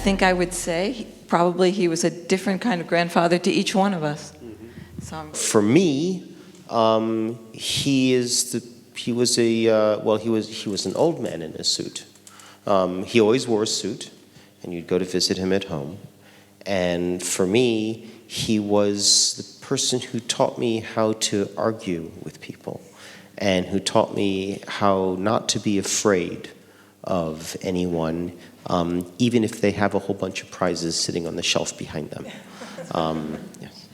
think I would say probably he was a different kind of grandfather to each one of us. So For me, he was an old man in a suit. He always wore a suit, and you'd go to visit him at home. And for me, he was the person who taught me how to argue with people, and who taught me how not to be afraid of anyone, even if they have a whole bunch of prizes sitting on the shelf behind them. Yes.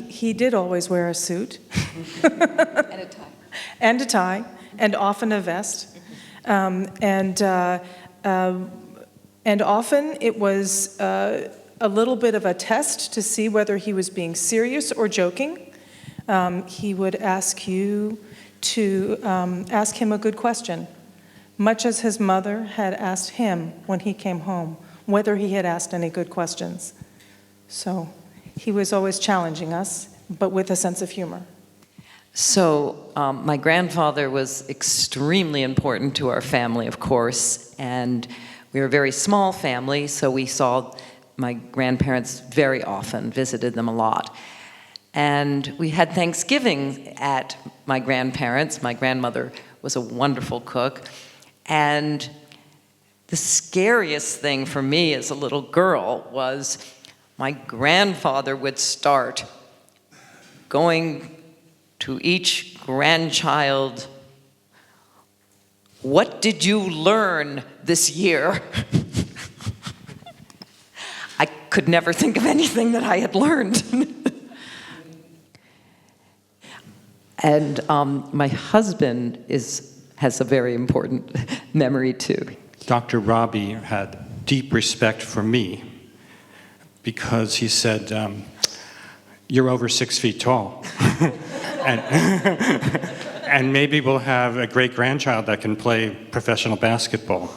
He did always wear a suit. and a tie. And a tie, and often a vest. And often it was a little bit of a test to see whether he was being serious or joking. He would ask you to ask him a good question, much as his mother had asked him when he came home, whether he had asked any good questions. So he was always challenging us, but with a sense of humor. So my grandfather was extremely important to our family, of course, and we were a very small family, so we saw my grandparents very often, visited them a lot. And we had Thanksgiving at my grandparents'. My grandmother was a wonderful cook. And the scariest thing for me as a little girl was my grandfather would start going to each grandchild, "What did you learn this year?" I could never think of anything that I had learned. And my husband has a very important memory too. Dr. Robbie had deep respect for me because he said, "You're over 6 feet tall." and maybe we'll have a great-grandchild that can play professional basketball.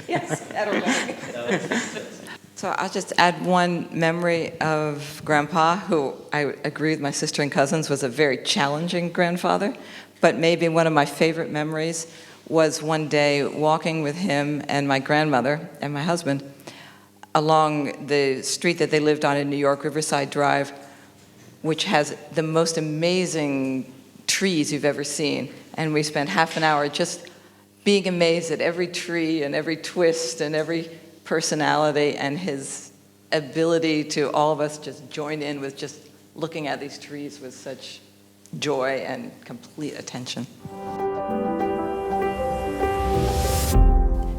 Yes, that'll work. So I'll just add one memory of Grandpa, who I agree with my sister and cousins was a very challenging grandfather, but maybe one of my favorite memories was one day walking with him and my grandmother and my husband along the street that they lived on in New York, Riverside Drive, which has the most amazing trees you've ever seen. And we spent half an hour just being amazed at every tree and every twist and every personality, and his ability to all of us just join in with just looking at these trees with such joy and complete attention.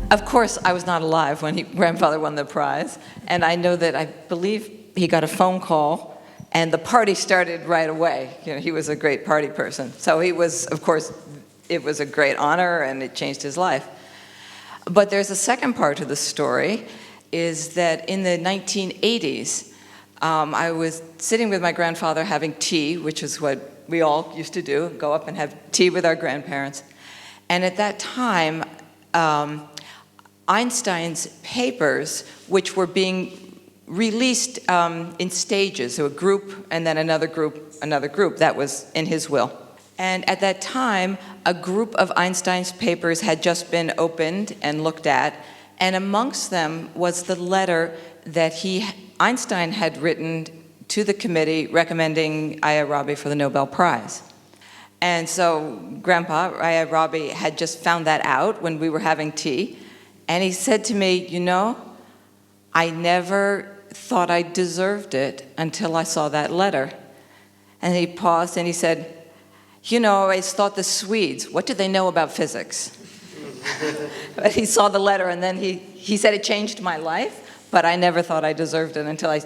Of course, I was not alive when grandfather won the prize, and I know that I believe he got a phone call, and the party started right away. You know, he was a great party person. So he was, of course, it was a great honor, and it changed his life. But there's a second part to the story, is that in the 1980s, I was sitting with my grandfather having tea, which is what we all used to do, go up and have tea with our grandparents. And at that time, Einstein's papers, which were being released in stages, so a group and then another group, that was in his will. And at that time, a group of Einstein's papers had just been opened and looked at, and amongst them was the letter that Einstein had written to the committee recommending Aya Rabi for the Nobel Prize. And so Grandpa, Aya Rabi, had just found that out when we were having tea, and he said to me, "You know, I never thought I deserved it until I saw that letter." And he paused and he said, "You know, I always thought the Swedes, what do they know about physics?" But he saw the letter, and then he said it changed my life, but I never thought I deserved it until I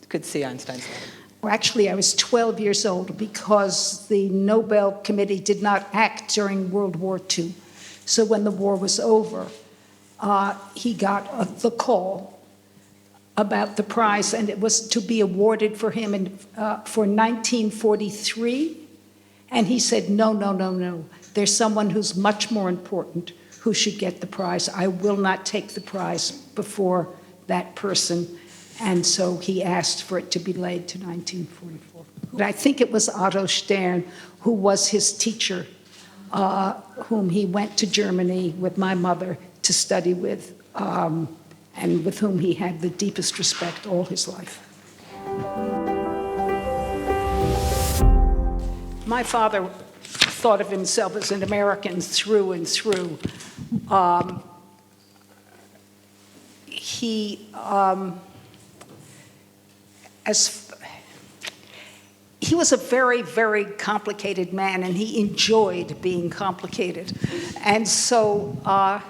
could see Einstein's letter. Well, actually, I was 12 years old because the Nobel Committee did not act during World War II. So when the war was over, he got the call about the prize, and it was to be awarded for him for 1943. And he said, no. There's someone who's much more important who should get the prize. I will not take the prize before that person. And so he asked for it to be laid to 1944. But I think it was Otto Stern, who was his teacher, whom he went to Germany with my mother to study with, and with whom he had the deepest respect all his life. My father thought of himself as an American through and through. He was a very, very complicated man, and he enjoyed being complicated. And so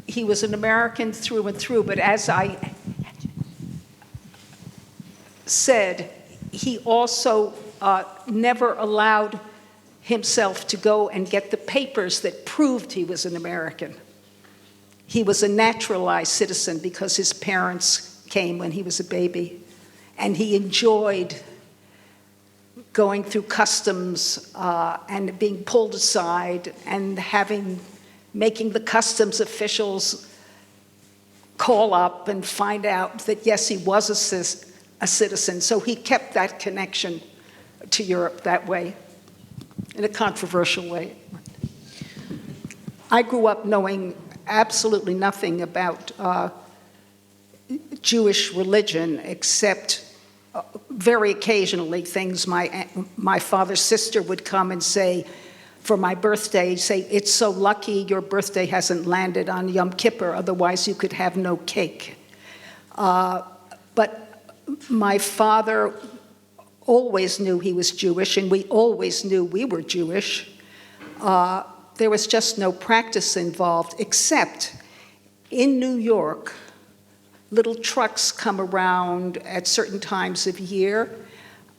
he was an American through and through, but as I said, he also never allowed himself to go and get the papers that proved he was an American. He was a naturalized citizen because his parents came when he was a baby, and he enjoyed going through customs and being pulled aside and making the customs officials call up and find out that, yes, he was a citizen. So he kept that connection to Europe that way, in a controversial way. I grew up knowing absolutely nothing about Jewish religion, except very occasionally things my father's sister would come and say, for my birthday, say, it's so lucky your birthday hasn't landed on Yom Kippur, otherwise you could have no cake. But my father always knew he was Jewish, and we always knew we were Jewish. There was just no practice involved, except in New York, little trucks come around at certain times of year,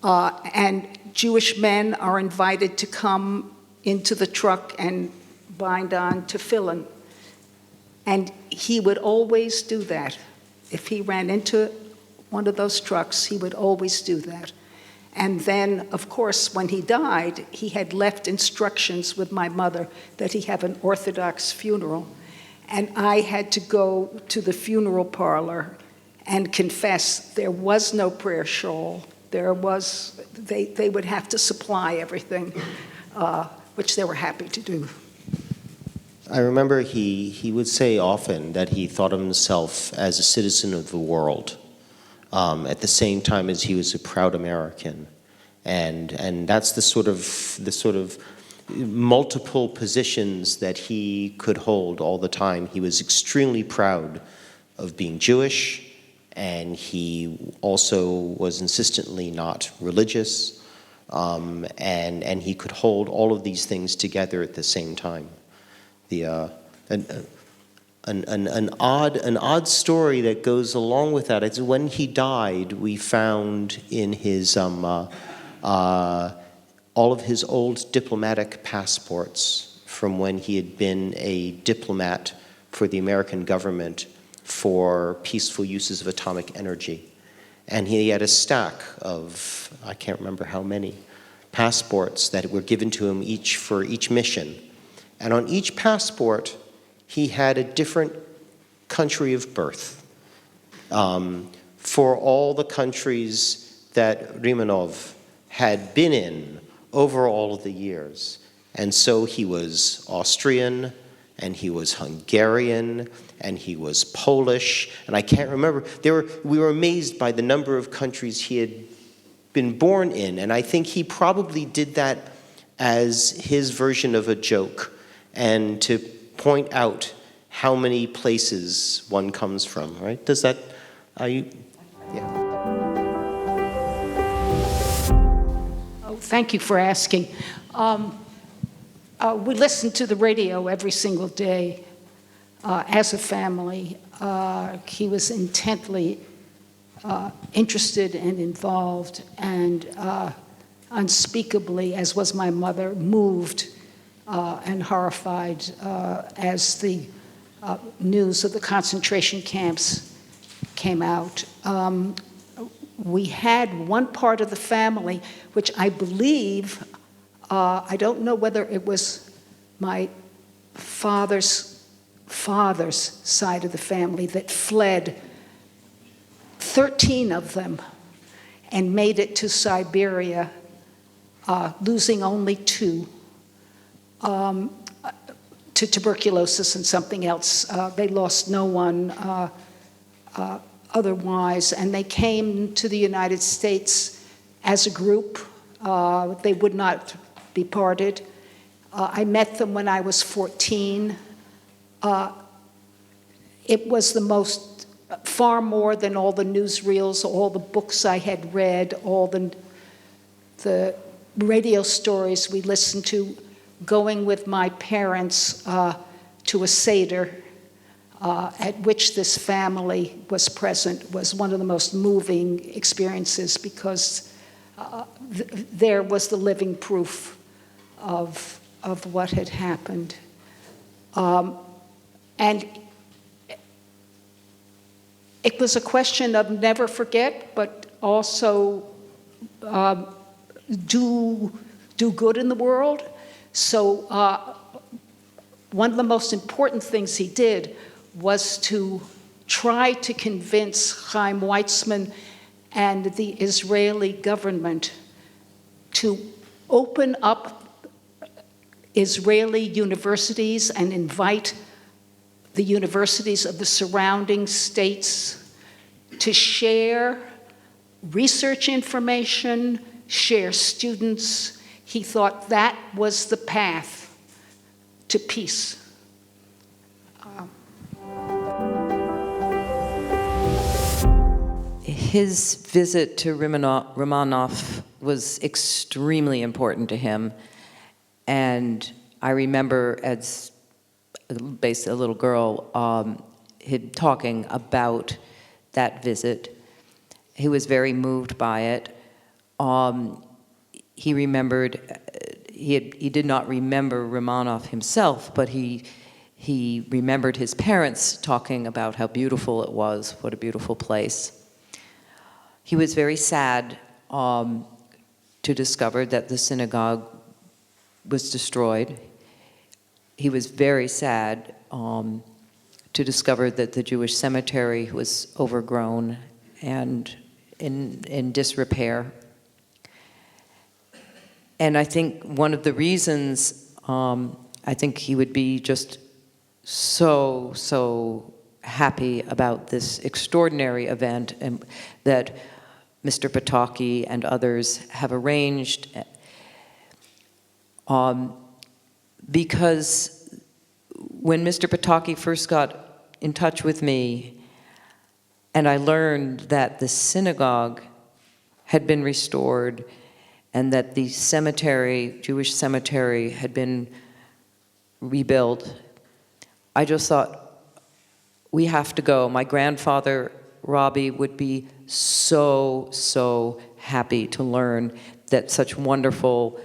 and Jewish men are invited to come into the truck and bind on tefillin. And he would always do that. If he ran into one of those trucks, he would always do that. And then, of course, when he died, he had left instructions with my mother that he have an Orthodox funeral. And I had to go to the funeral parlor and confess there was no prayer shawl. They would have to supply everything, which they were happy to do. I remember he would say often that he thought of himself as a citizen of the world, at the same time as he was a proud American, and that's the sort of multiple positions that he could hold all the time. He was extremely proud of being Jewish, and he also was insistently not religious, and he could hold all of these things together at the same time. An odd story that goes along with that is when he died, we found in his all of his old diplomatic passports from when he had been a diplomat for the American government for peaceful uses of atomic energy. And he had a stack of, I can't remember how many, passports that were given to him for each mission. And on each passport, he had a different country of birth. For all the countries that Rymanov had been in over all of the years. And so he was Austrian, and he was Hungarian, and he was Polish, and I can't remember. We were amazed by the number of countries he had been born in, and I think he probably did that as his version of a joke, and to point out how many places one comes from, right? Does that, yeah. Oh, thank you for asking. We listened to the radio every single day as a family. He was intently interested and involved, and unspeakably, as was my mother, moved and horrified as the news of the concentration camps came out. We had one part of the family, which I believe, I don't know whether it was my father's side of the family that fled, 13 of them, and made it to to losing only 2. to tuberculosis and something else. They lost no one otherwise, and they came to the United States as a group. They would not be parted. I met them when I was 14. It was far more than all the newsreels, all the books I had read, all the radio stories we listened to, going with my parents to a Seder at which this family was present was one of the most moving experiences, because there was the living proof of what had happened. And it was a question of never forget, but also do good in the world. So one of the most important things he did was to try to convince Chaim Weizmann and the Israeli government to open up Israeli universities and invite the universities of the surrounding states to share research information, share students. He thought that was the path to peace. His visit to Romanov was extremely important to him. And I remember as a little girl, him talking about that visit. He was very moved by it. He remembered, he did not remember Romanov himself, but he remembered his parents talking about how beautiful it was, what a beautiful place. He was very sad to discover that the synagogue was destroyed. He was very sad to discover that the Jewish cemetery was overgrown and in disrepair. And I think one of the reasons I think he would be just so happy about this extraordinary event and that Mr. Pataki and others have arranged, because when Mr. Pataki first got in touch with me and I learned that the synagogue had been restored and that the cemetery, Jewish cemetery, had been rebuilt, I just thought, we have to go. My grandfather, Robbie, would be so happy to learn that such wonderful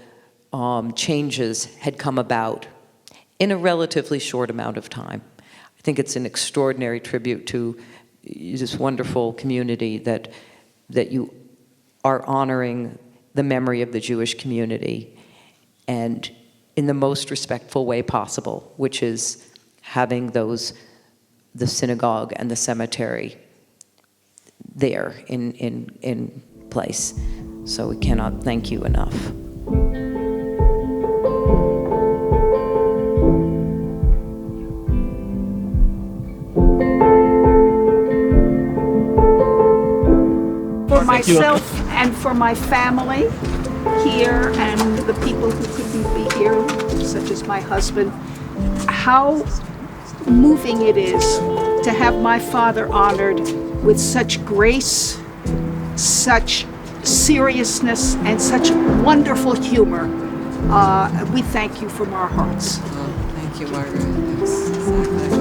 changes had come about in a relatively short amount of time. I think it's an extraordinary tribute to this wonderful community that you are honoring the memory of the Jewish community, and in the most respectful way possible, which is having the synagogue and the cemetery there in place. So we cannot thank you enough. For myself and for my family here and the people who couldn't be here, such as my husband, how moving it is to have my father honored with such grace, such seriousness, and such wonderful humor. We thank you from our hearts. Oh, thank you, Margaret. Yes, exactly.